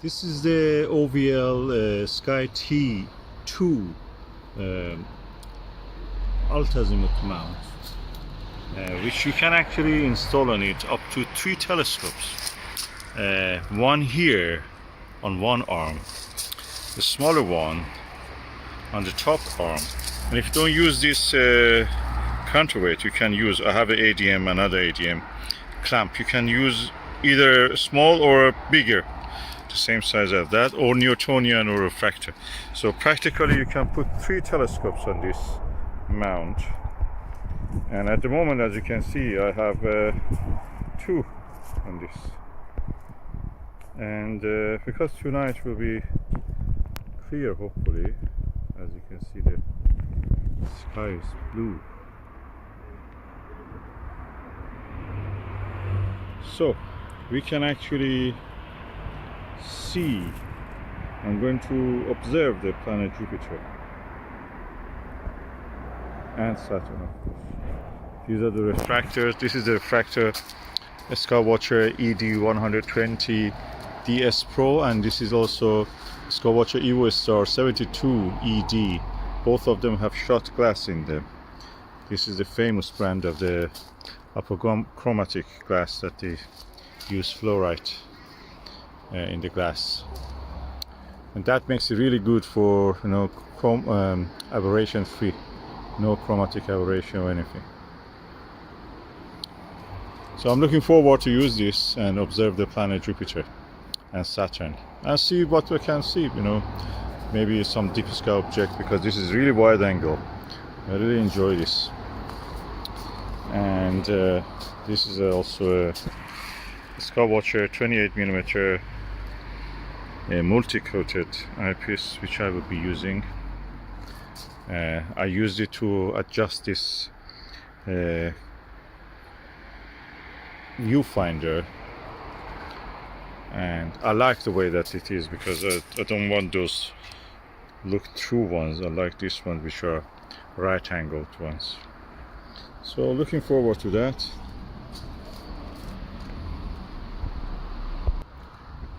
This is the OVL SkyTee 2 Alt-Azimuth mount, which you can actually install on it up to 3 telescopes. One here on one arm, the smaller one on the top arm. And if you don't use this counterweight, you can use, I have an ADM, another ADM clamp. You can use either small or bigger, the same size as that, or Newtonian or refractor. So practically you can put 3 telescopes on this mount. And at the moment, as you can see, I have 2 on this. And because tonight will be clear, hopefully, as you can see, the sky is blue. So we can actually see, I'm going to observe the planet Jupiter and Saturn, of course. These are the refractors. This is the refractor Skywatcher ED120 DS Pro, and this is also Skywatcher Evostar 72 ED. Both of them have shot glass in them. This is the famous brand of the Apochromatic glass that they use fluorite in the glass, and that makes it really good for, you know, aberration free, no chromatic aberration or anything. So I'm looking forward to use this and observe the planet Jupiter and Saturn and see what we can see, you know, maybe some deep sky object, because this is really wide angle. I really enjoy this. And this is also a Skywatcher 28mm multi-coated eyepiece, which I will be using. I used it to adjust this viewfinder, and I like the way that it is, because I don't want those look through ones. I like this one, which are right angled ones. So looking forward to that.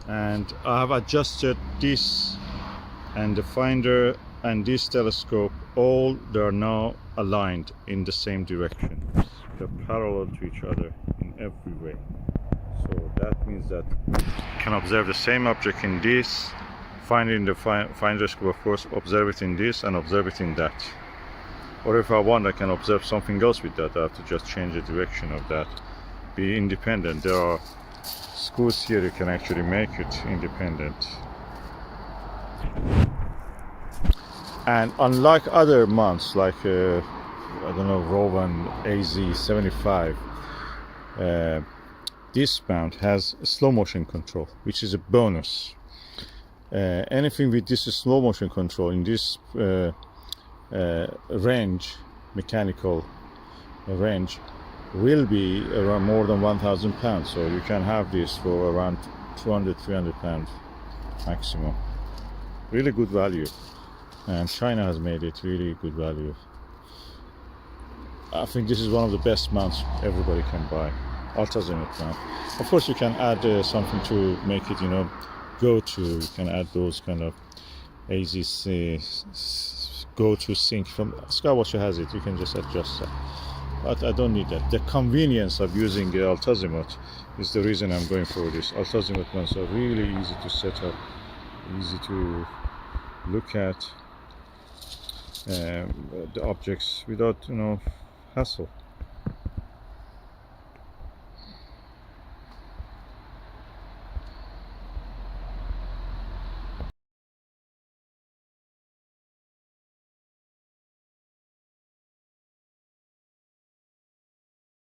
And I have adjusted this and the finder and this telescope, all they are now aligned in the same direction. They're parallel to each other in every way. So that means that you can observe the same object in this, find it in the finder scope, of course, observe it in this and observe it in that. Or if I want, I can observe something else with that. I have to just change the direction of that. Be independent. There are screws here, you can actually make it independent. And unlike other mounts, like I don't know, Rowan AZ75, this mount has slow motion control, which is a bonus. Anything with this slow motion control in this range, mechanical range, will be around more than 1,000 pounds. So you can have this for around 200-300 pounds maximum. Really good value, and China has made it really good value. I think this is one of the best mounts everybody can buy. Alt-Azimuth mount. Of course, you can add something to make it, you know, go to. You can add those kind of AZC go to sync from Skywatcher has it. You can just adjust that. But I don't need that. The convenience of using Alt-Azimuth is the reason I'm going for this. Alt-Azimuth mounts are really easy to set up, easy to look at the objects without, you know, hassle.